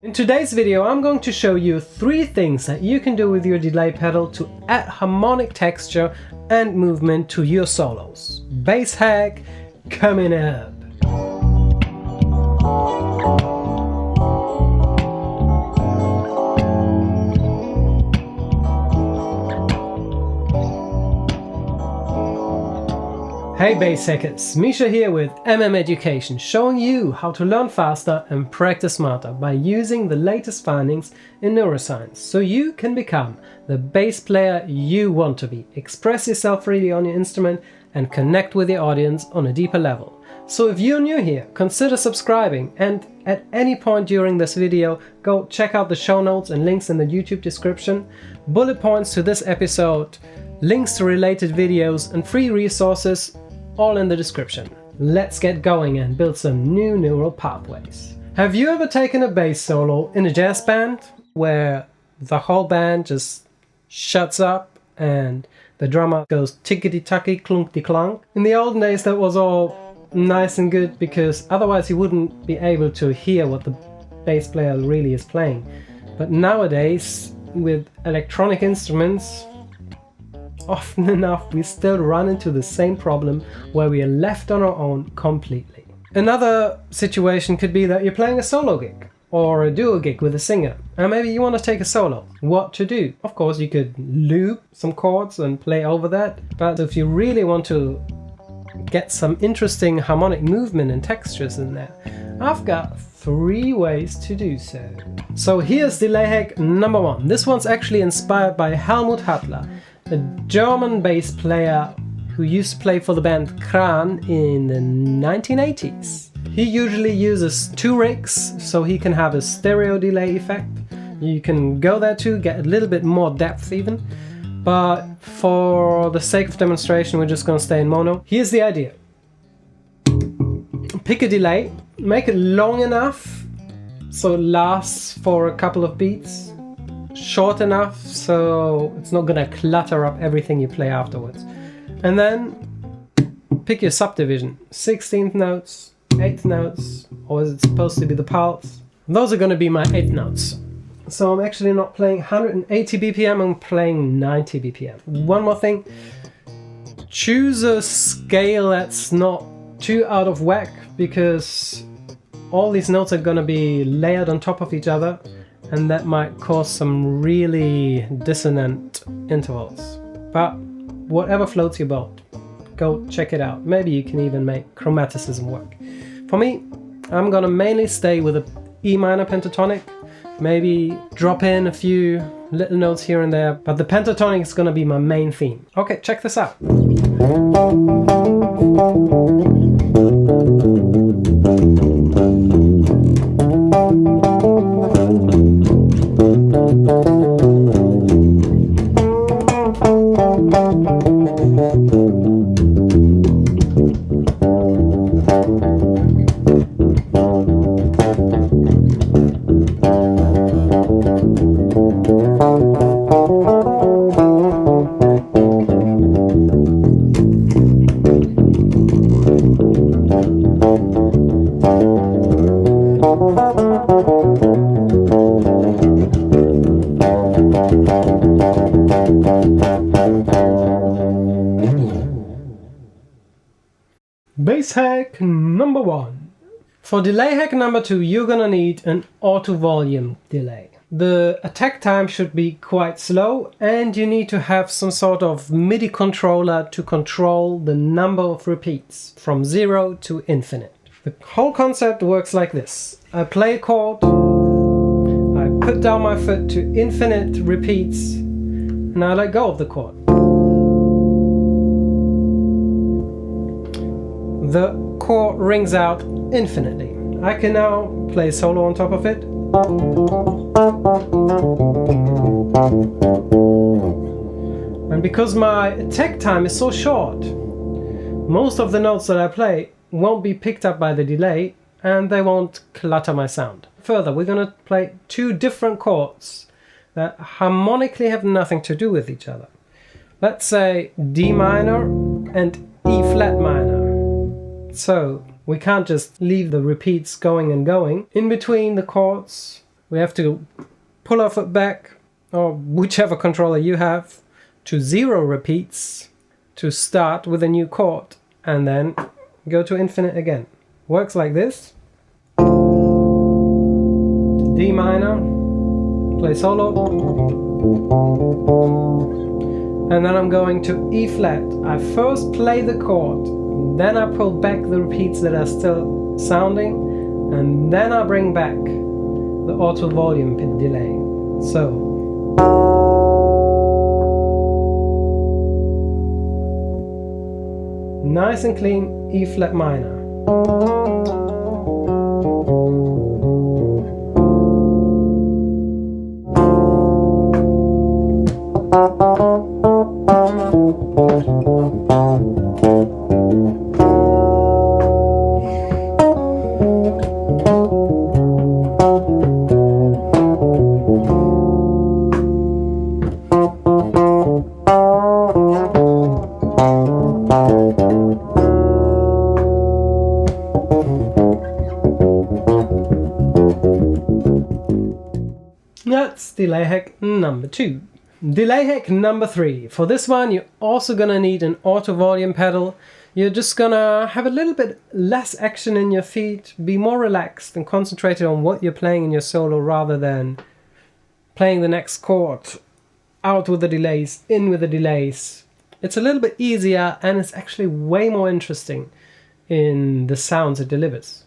In today's video I'm going to show you 3 things that you can do with your delay pedal to add harmonic texture and movement to your solos. Bass hack coming up! Hey bass hackers, Misha here with MMEducation, showing you how to learn faster and practice smarter by using the latest findings in neuroscience, so you can become the bass player you want to be, express yourself freely on your instrument and connect with your audience on a deeper level. So if you're new here, consider subscribing, and at any point during this video, go check out the show notes and links in the YouTube description, bullet points to this episode, links to related videos and free resources, all in the description. Let's get going and build some new neural pathways. Have you ever taken a bass solo in a jazz band where the whole band just shuts up and the drummer goes tickety-tacky, clunk-de-clunk? In the olden days that was all nice and good because otherwise you wouldn't be able to hear what the bass player really is playing. But nowadays, with electronic instruments, often enough we still run into the same problem where we are left on our own completely. Another situation could be that you're playing a solo gig or a duo gig with a singer and maybe you want to take a solo. What to do? Of course you could loop some chords and play over that, but if you really want to get some interesting harmonic movement and textures in there, I've got 3 ways to do so. So here's delay hack number 1. This one's actually inspired by Helmut Hattler, a German bass player who used to play for the band Kran in the 1980s. He usually uses 2 rigs so he can have a stereo delay effect. You can go there too, get a little bit more depth even, but for the sake of demonstration we're just gonna stay in mono. Here's the idea. Pick a delay, make it long enough so it lasts for a couple of beats, short enough so it's not gonna clutter up everything you play afterwards. And then pick your subdivision, 16th notes, 8th notes, or is it supposed to be the pulse? Those are gonna be my 8th notes. So I'm actually not playing 180 BPM, I'm playing 90 BPM. One more thing, choose a scale that's not too out of whack because all these notes are gonna be layered on top of each other and that might cause some really dissonant intervals. But whatever floats your boat, go check it out. Maybe you can even make chromaticism work. For me, I'm gonna mainly stay with a E minor pentatonic, maybe drop in a few little notes here and there, but the pentatonic is gonna be my main theme. Okay, check this out. Bass hack number 1. For delay hack number 2, you're gonna need an auto volume delay. The attack time should be quite slow and you need to have some sort of MIDI controller to control the number of repeats from 0 to infinite. The whole concept works like this. I play a chord, I put down my foot to infinite repeats and I let go of the chord. The chord rings out infinitely. I can now play solo on top of it. And because my attack time is so short, most of the notes that I play won't be picked up by the delay and they won't clutter my sound. Further, we're going to play 2 different chords that harmonically have nothing to do with each other. Let's say D minor and E flat minor. So we can't just leave the repeats going and going. In between the chords we have to pull our foot back, or whichever controller you have, to 0 repeats to start with a new chord, and then go to infinite again. Works like this. D minor, play solo, and then I'm going to E flat. I first play the chord, then I pull back the repeats that are still sounding, and then I bring back the auto volume delay. So nice and clean E flat minor. That's delay hack number 2. Delay hack number 3. For this one you're also gonna need an auto volume pedal. You're just gonna have a little bit less action in your feet, be more relaxed and concentrated on what you're playing in your solo rather than playing the next chord, out with the delays, in with the delays. It's a little bit easier and it's actually way more interesting in the sounds it delivers.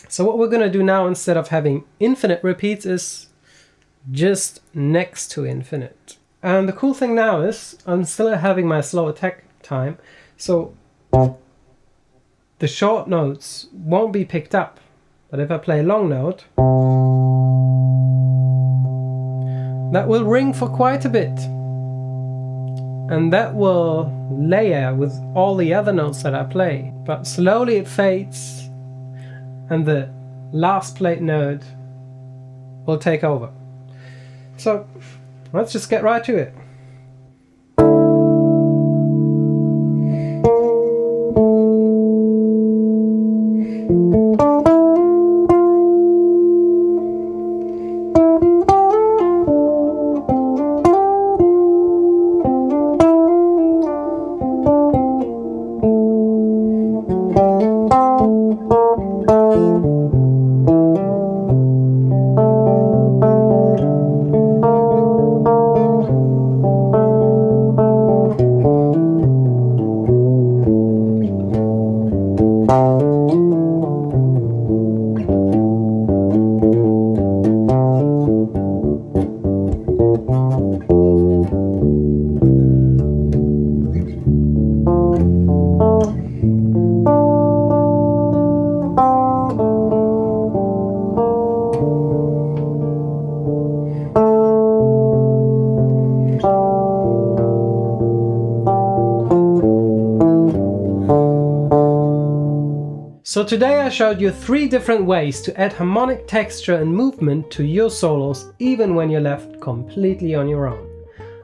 So what we're gonna do now, instead of having infinite repeats, is just next to infinite. And the cool thing now is I'm still having my slow attack time, so the short notes won't be picked up. But if I play a long note, that will ring for quite a bit. And that will layer with all the other notes that I play. But slowly it fades and the last played note will take over. So let's just get right to it. So today I showed you 3 different ways to add harmonic texture and movement to your solos even when you're left completely on your own.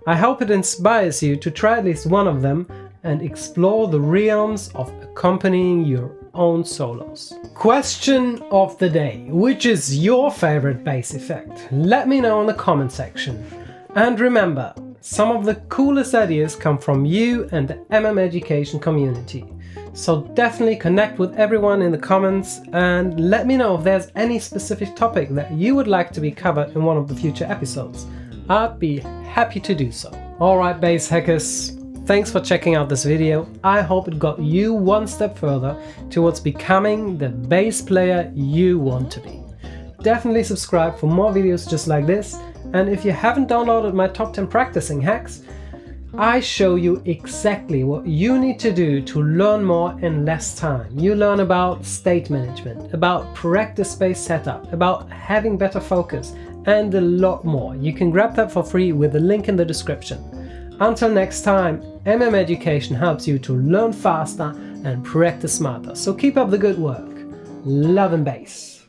I hope it inspires you to try at least one of them and explore the realms of accompanying your own solos. Question of the day: which is your favorite bass effect? Let me know in the comment section. And remember, some of the coolest ideas come from you and the MMEducation community. So definitely connect with everyone in the comments and let me know if there's any specific topic that you would like to be covered in one of the future episodes. I'd be happy to do so. Alright bass hackers, thanks for checking out this video. I hope it got you one step further towards becoming the bass player you want to be. Definitely subscribe for more videos just like this, and if you haven't downloaded my top 10 practicing hacks, I show you exactly what you need to do to learn more in less time. You learn about state management, about practice space setup, about having better focus, and a lot more. You can grab that for free with the link in the description. Until next time, MMEducation helps you to learn faster and practice smarter. So keep up the good work. Love and bass.